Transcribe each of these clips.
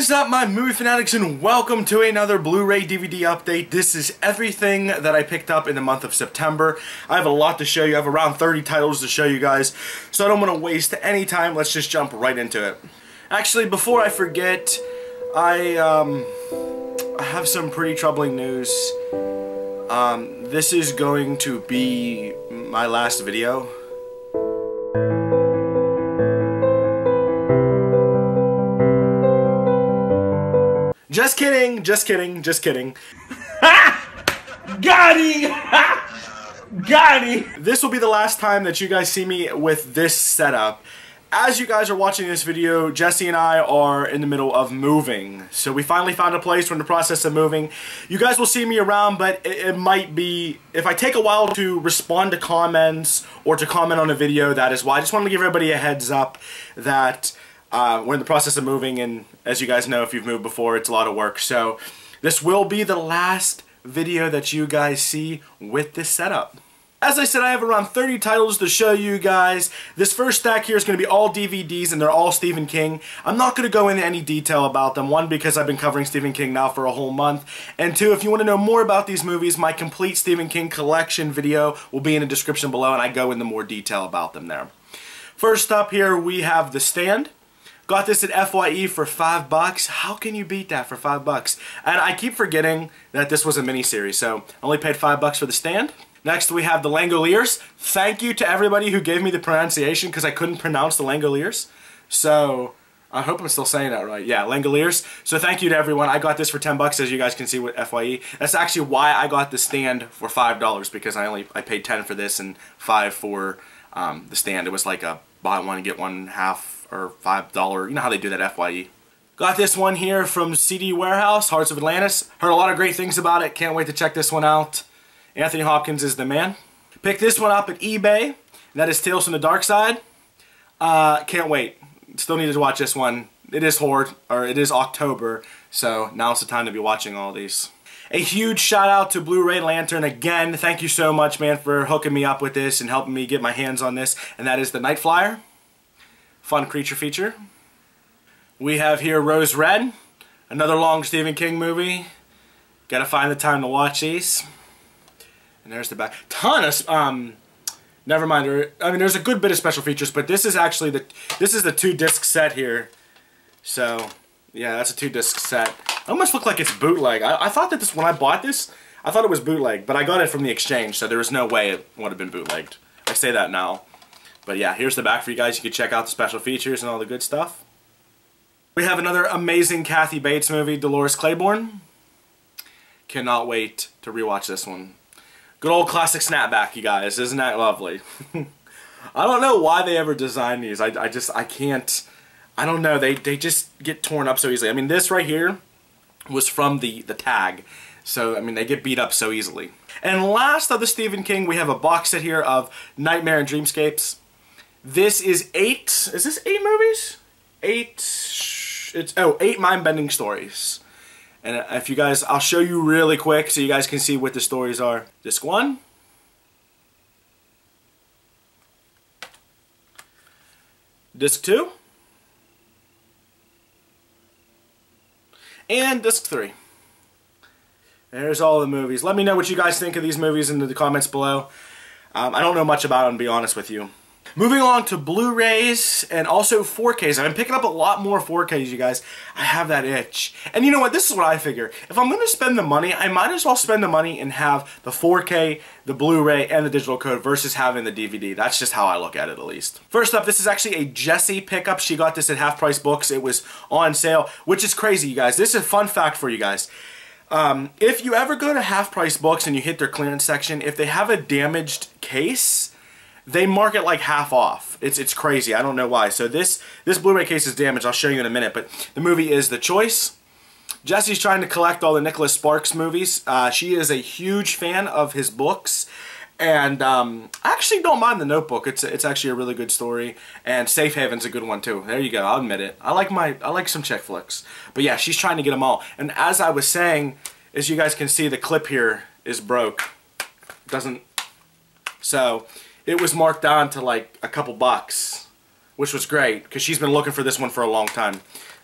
What is up, my movie fanatics, and welcome to another Blu-ray DVD update. This is everything that I picked up in the month of September. I have a lot to show you. I have around 30 titles to show you guys, so I don't want to waste any time. Let's just jump right into it. Actually, before I forget, I have some pretty troubling news. This is going to be my last video. Just kidding, just kidding, just kidding. Got him! Got him! This will be the last time that you guys see me with this setup. As you guys are watching this video, Jesse and I are in the middle of moving. So we finally found a place. We're in the process of moving. You guys will see me around, but it might be, if I take a while to respond to comments or to comment on a video, that is why. I just wanted to give everybody a heads up that we're in the process of moving, and as you guys know, if you've moved before, it's a lot of work. So this will be the last video that you guys see with this setup. As I said, I have around 30 titles to show you guys. This first stack here is going to be all DVDs, and they're all Stephen King. I'm not going to go into any detail about them. One, because I've been covering Stephen King now for a whole month. And two, if you want to know more about these movies, my complete Stephen King collection video will be in the description below, and I go into more detail about them there. First up here, we have The Stand. Got this at FYE for $5. How can you beat that for $5? And I keep forgetting that this was a miniseries, so I only paid $5 for The Stand. Next we have The Langoliers. Thank you to everybody who gave me the pronunciation, because I couldn't pronounce The Langoliers. So I hope I'm still saying that right. Yeah, Langoliers. So thank you to everyone. I got this for $10, as you guys can see with FYE. That's actually why I got The Stand for $5, because I paid $10 for this and $5 for The Stand. It was like a buy one get one half or $5. You know how they do that FYE. Got this one here from CD Warehouse, Hearts of Atlantis. Heard a lot of great things about it. Can't wait to check this one out. Anthony Hopkins is the man. Picked this one up at eBay. And that is Tales from the Dark Side. Can't wait. Still need to watch this one. It is it is October, so now's the time to be watching all these. A huge shout out to Blu-ray Lantern again. Thank you so much, man, for hooking me up with this and helping me get my hands on this. And that is The Night Flyer. Fun creature feature. We have here Rose Red. Another long Stephen King movie. Gotta find the time to watch these. And there's the back. Ton of, never mind. I mean, there's a good bit of special features, but this is actually this is the 2-disc set here. So, yeah, that's a 2-disc set. It almost looked like it's bootleg. I thought that when I bought this, I thought it was bootleg, but I got it from the exchange, so there was no way it would have been bootlegged. I say that now. But yeah, here's the back for you guys. You can check out the special features and all the good stuff. We have another amazing Kathy Bates movie, Dolores Claiborne. Cannot wait to rewatch this one. Good old classic snapback, you guys. Isn't that lovely? I don't know why they ever designed these. I can't. I don't know. They just get torn up so easily. I mean, this right here was from the tag. So, I mean, they get beat up so easily. And last of the Stephen King, we have a box set here of Nightmare and Dreamscapes. This is 8. Is this 8 movies? 8 mind-bending stories. And if you guys, I'll show you really quick so you guys can see what the stories are. Disc 1. Disc 2. And Disc 3. There's all the movies. Let me know what you guys think of these movies in the comments below. I don't know much about them, to be honest with you. Moving on to Blu-rays and also 4Ks. I've been picking up a lot more 4Ks, you guys. I have that itch. And you know what? This is what I figure. If I'm going to spend the money, I might as well spend the money and have the 4K, the Blu-ray, and the digital code versus having the DVD. That's just how I look at it, at least. First up, this is actually a Jessie pickup. She got this at Half Price Books. It was on sale, which is crazy, you guys. This is a fun fact for you guys. If you ever go to Half Price Books and you hit their clearance section, if they have a damaged case, they mark it like half off. It's crazy. I don't know why. So this Blu-ray case is damaged. I'll show you in a minute. But the movie is The Choice. Jessie's trying to collect all the Nicholas Sparks movies. She is a huge fan of his books. And I actually don't mind The Notebook. It's actually a really good story. And Safe Haven's a good one too. There you go. I'll admit it. I like some chick flicks. But yeah, she's trying to get them all. And as I was saying, as you guys can see, the clip here is broke. So it was marked down to like a couple bucks, which was great because she's been looking for this one for a long time.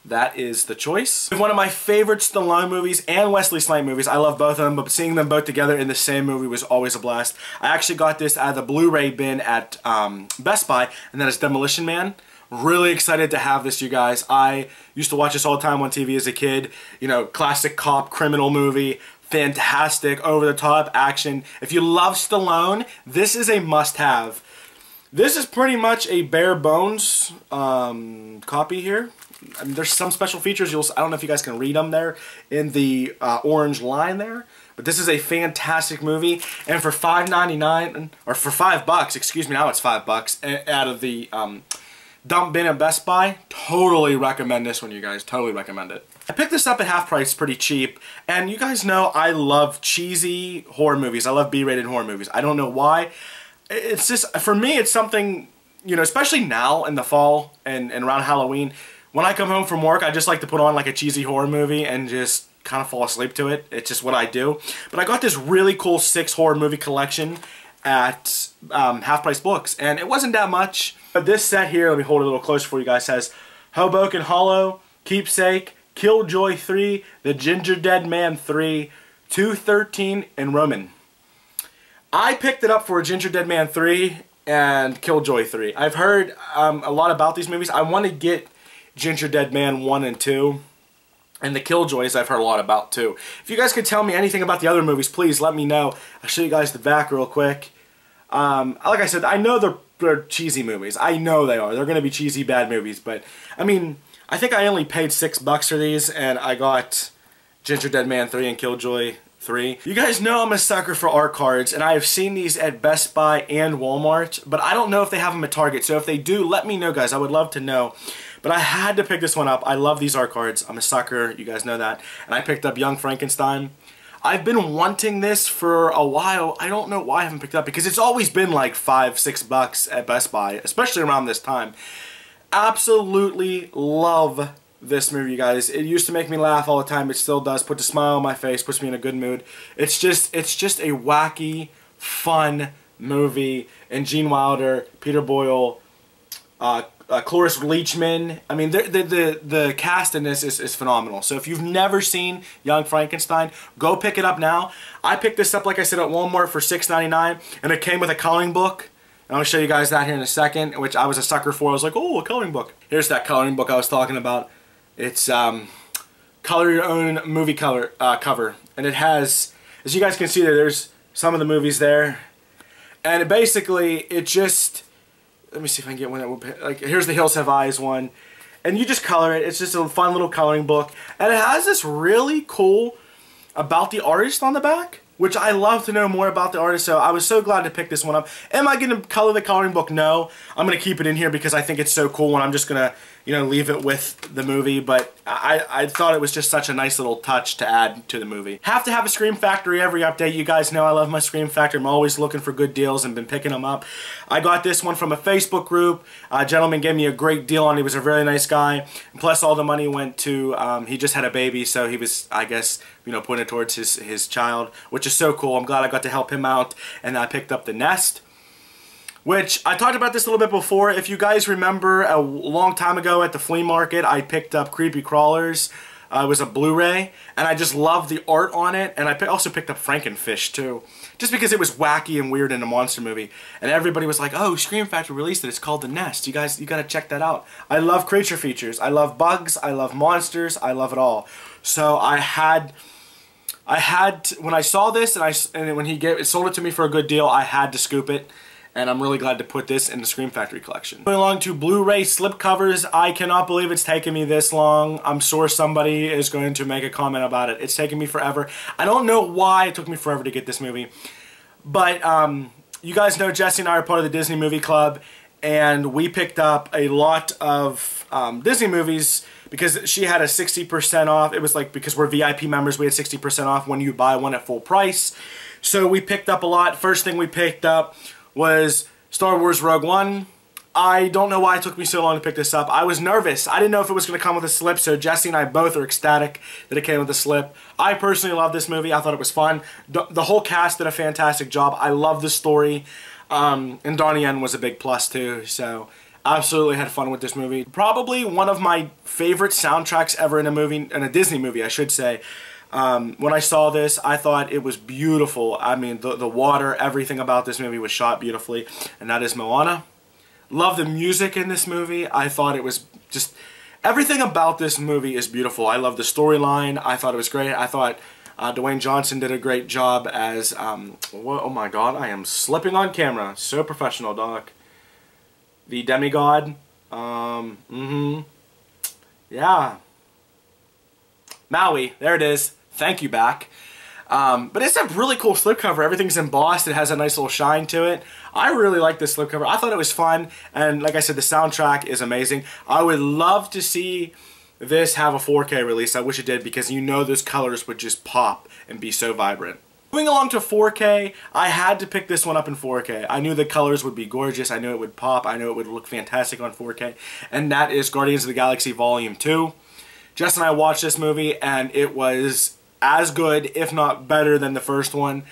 that is the choice. One of my favorite Stallone movies and Wesley Snipes movies. I love both of them, but seeing them both together in the same movie was always a blast. I actually got this out of the Blu-ray bin at Best Buy, and that is Demolition Man. Really excited to have this, you guys. I used to watch this all the time on TV as a kid. You know, classic cop criminal movie. Fantastic, over-the-top action. If you love Stallone, this is a must-have. This is pretty much a bare bones copy here. I mean, there's some special features. I don't know if you guys can read them there in the orange line there. But this is a fantastic movie. And for $5.99, or for $5, excuse me, now it's $5 out of the dump bin at Best Buy. Totally recommend this one, you guys. Totally recommend it. I picked this up at half price, pretty cheap. And you guys know I love cheesy horror movies. I love B-rated horror movies. I don't know why. It's just, for me, it's something, you know, especially now in the fall and around Halloween. When I come home from work, I just like to put on like a cheesy horror movie and just kind of fall asleep to it. It's just what I do. But I got this really cool 6 horror movie collection at Half Price Books, and it wasn't that much. But this set here, let me hold it a little closer for you guys, says Hoboken Hollow, Keepsake, Killjoy 3, The Ginger Dead Man 3, 213, and Roman. I picked it up for Ginger Dead Man 3 and Killjoy 3. I've heard a lot about these movies. I want to get Ginger Dead Man 1 and 2. And the Killjoys I've heard a lot about too. If you guys could tell me anything about the other movies, please let me know. I'll show you guys the back real quick. Like I said, I know they're cheesy movies. I know they are. They're going to be cheesy, bad movies. But, I mean, I think I only paid $6 for these, and I got Ginger Dead Man 3 and Killjoy 3. You guys know I'm a sucker for art cards, and I have seen these at Best Buy and Walmart, but I don't know if they have them at Target. So if they do, let me know, guys. I would love to know. But I had to pick this one up. I love these art cards. I'm a sucker. You guys know that. And I picked up Young Frankenstein. I've been wanting this for a while. I don't know why I haven't picked it up, because it's always been like $5, $6 at Best Buy, especially around this time. Absolutely love this movie, you guys. It used to make me laugh all the time. It still does. Puts a smile on my face. Puts me in a good mood. It's just a wacky, fun movie. And Gene Wilder, Peter Boyle, Cloris Leachman. I mean, the cast in this is phenomenal. So if you've never seen Young Frankenstein, go pick it up now. I picked this up, like I said, at Walmart for $6.99, and it came with a coloring book. And I'll show you guys that here in a second, which I was a sucker for. I was like, oh, a coloring book. Here's that coloring book I was talking about. It's color your own movie cover. And it has, as you guys can see there's some of the movies there. And it just, let me see if I can get one that will, like, here's the Hills Have Eyes one. And you just color it. It's just a fun little coloring book. And it has this really cool about the artist on the back, which I love to know more about the artist, so I was so glad to pick this one up. Am I going to color the coloring book? No. I'm going to keep it in here because I think it's so cool, and I'm just going to, you know, leave it with the movie, but I thought it was just such a nice little touch to add to the movie. Have to have a Scream Factory every update. You guys know I love my Scream Factory. I'm always looking for good deals and been picking them up. I got this one from a Facebook group. A gentleman gave me a great deal on it. He was a very nice guy. Plus all the money went to, he just had a baby, so he was, I guess, you know, putting it towards his child, which is so cool. I'm glad I got to help him out, and I picked up The Nest, which I talked about this a little bit before. If you guys remember, a long time ago at the flea market, I picked up Creepy Crawlers. It was a Blu-ray, and I just loved the art on it, and I also picked up Frankenfish, too, just because it was wacky and weird in a monster movie, and everybody was like, oh, Scream Factory released it, it's called The Nest, you guys, you gotta check that out. I love creature features, I love bugs, I love monsters, I love it all. So I had, when I saw this, and when he sold it to me for a good deal, I had to scoop it. And I'm really glad to put this in the Scream Factory collection. Going along to Blu-ray slipcovers. I cannot believe it's taken me this long. I'm sure somebody is going to make a comment about it. It's taken me forever. I don't know why it took me forever to get this movie. But you guys know Jesse and I are part of the Disney Movie Club. And we picked up a lot of Disney movies because she had a 60% off. It was like, because we're VIP members, we had 60% off when you buy one at full price. So we picked up a lot. First thing we picked up was Star Wars Rogue One. I don't know why it took me so long to pick this up. I was nervous. I didn't know if it was going to come with a slip, so Jesse and I both are ecstatic that it came with a slip. I personally love this movie. I thought it was fun. The whole cast did a fantastic job. I love the story. And Donnie Yen was a big plus too, so Absolutely had fun with this movie. Probably one of my favorite soundtracks ever in a movie, in a Disney movie, I should say. When I saw this, I thought it was beautiful. I mean, the water, everything about this movie was shot beautifully, and that is Moana. Love the music in this movie. I thought it was just... everything about this movie is beautiful. I love the storyline. I thought it was great. I thought Dwayne Johnson did a great job as... oh my god, I am slipping on camera. So professional, Doc. The demigod. Yeah. Maui. There it is. Thank you, back. But it's a really cool slipcover. Everything's embossed. It has a nice little shine to it. I really like this slipcover. I thought it was fun. And like I said, the soundtrack is amazing. I would love to see this have a 4K release. I wish it did, because you know those colors would just pop and be so vibrant. Moving along to 4K, I had to pick this one up in 4K. I knew the colors would be gorgeous. I knew it would pop. I knew it would look fantastic on 4K. And that is Guardians of the Galaxy Volume 2. Jess and I watched this movie, and it was as good, if not better, than the first one.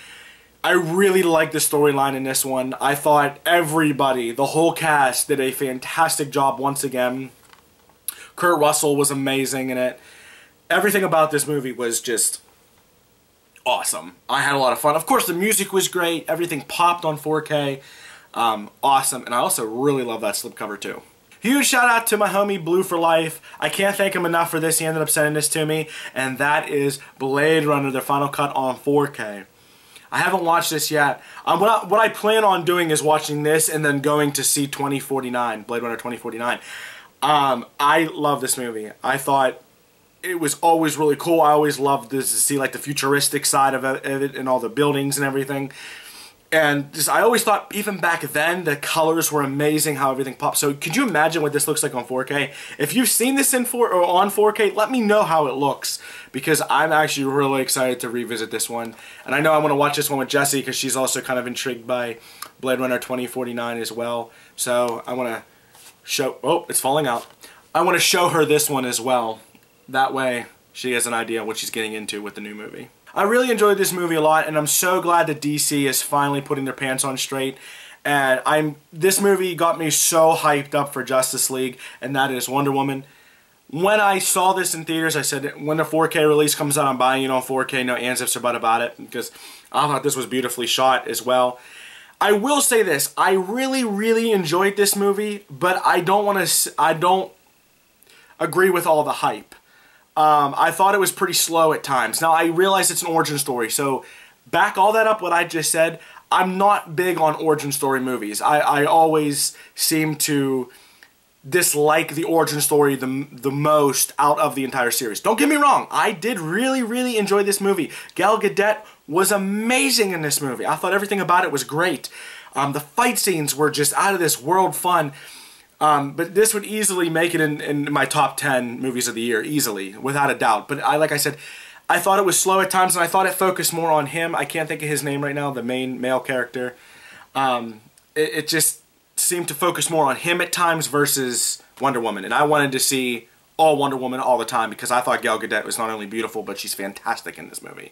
I really liked the storyline in this one. I thought everybody, the whole cast, did a fantastic job once again. Kurt Russell was amazing in it. Everything about this movie was just awesome. I had a lot of fun. Of course, the music was great. Everything popped on 4K. Awesome. And I also really love that slipcover too. Huge shout out to my homie Blue for Life. I can't thank him enough for this. He ended up sending this to me. And that is Blade Runner, the final cut on 4K. I haven't watched this yet. What I plan on doing is watching this and then going to see 2049, Blade Runner 2049. I love this movie. I thought it was always really cool. I always loved to see like the futuristic side of it and all the buildings and everything. And just, I always thought, even back then, the colors were amazing, how everything popped. So could you imagine what this looks like on 4K? If you've seen this on 4K, let me know how it looks, because I'm actually really excited to revisit this one. And I know I want to watch this one with Jessie, because she's also kind of intrigued by Blade Runner 2049 as well. So I want to show... oh, it's falling out. I want to show her this one as well. That way she has an idea what she's getting into with the new movie. I really enjoyed this movie a lot, and I'm so glad that DC is finally putting their pants on straight. And this movie got me so hyped up for Justice League, and that is Wonder Woman. When I saw this in theaters, I said, when the 4K release comes out, I'm buying it on 4K, no ands, ifs, or buts about it, because I thought this was beautifully shot as well. I will say this, I really, really enjoyed this movie, but I don't agree with all the hype. I thought it was pretty slow at times. Now, I realize it's an origin story, so back all that up what I just said, I'm not big on origin story movies. I always seem to dislike the origin story the most out of the entire series. Don't get me wrong, I did really, really enjoy this movie. Gal Gadot was amazing in this movie. I thought everything about it was great. The fight scenes were just out of this world fun. But this would easily make it in my top 10 movies of the year, easily, without a doubt. But like I said, I thought it was slow at times, and I thought it focused more on him. I can't think of his name right now, the main male character. It just seemed to focus more on him at times versus Wonder Woman. And I wanted to see all Wonder Woman all the time, because I thought Gal Gadot was not only beautiful, but she's fantastic in this movie.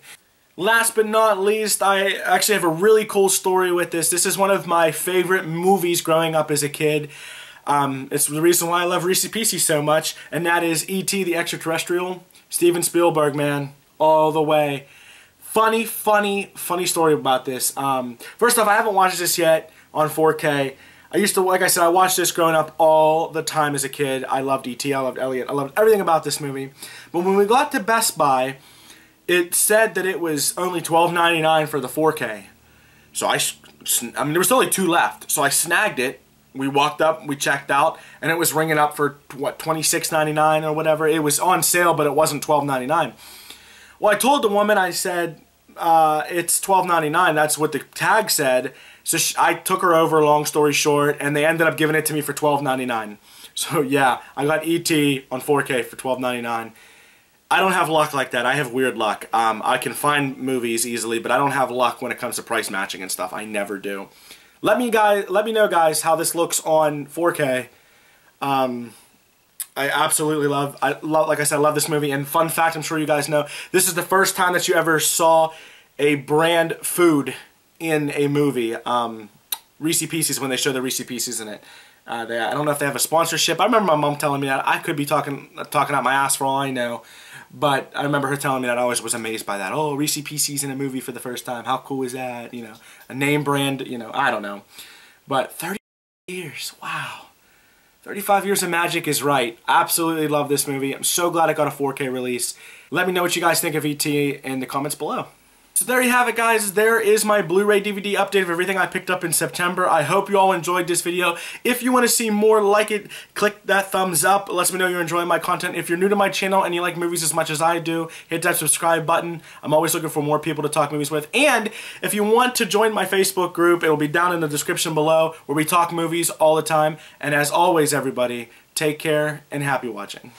Last but not least, I actually have a really cool story with this. This is one of my favorite movies growing up as a kid. It's the reason why I love Reese's Pieces so much, and that is E.T. the Extraterrestrial. Steven Spielberg, man, all the way. Funny story about this. First off, I haven't watched this yet on 4K. I used to, like I said, I watched this growing up all the time as a kid. I loved E.T., I loved Elliot, I loved everything about this movie. But when we got to Best Buy, it said that it was only $12.99 for the 4K. So I mean, there was only 2 left, so I snagged it. We walked up, we checked out, and it was ringing up for, what, $26.99 or whatever. It was on sale, but it wasn't $12.99. Well, I told the woman, I said, it's $12.99. That's what the tag said. So I took her over, long story short, and they ended up giving it to me for $12.99. So, yeah, I got E.T. on 4K for $12.99. I don't have luck like that. I have weird luck. I can find movies easily, but I don't have luck when it comes to price matching and stuff. I never do. Let me know, guys, how this looks on 4K. I absolutely love, like I said, I love this movie. And fun fact, I'm sure you guys know, this is the first time that you ever saw a brand food in a movie. Reese's Pieces, when they show the Reese's Pieces in it. I don't know if they have a sponsorship. I remember my mom telling me that. I could be talking out my ass for all I know. But I remember her telling me that. I always was amazed by that. Oh, Reese Pieces in a movie for the first time. How cool is that? You know, a name brand, you know, I don't know. But 30 years, wow. 35 years of magic is right. Absolutely love this movie. I'm so glad it got a 4K release. Let me know what you guys think of E.T. in the comments below. So there you have it, guys. There is my Blu-ray DVD update of everything I picked up in September. I hope you all enjoyed this video. If you want to see more like it, click that thumbs up. It lets me know you're enjoying my content. If you're new to my channel and you like movies as much as I do, hit that subscribe button. I'm always looking for more people to talk movies with. And if you want to join my Facebook group, it'll be down in the description below, where we talk movies all the time. And as always, everybody, take care and happy watching.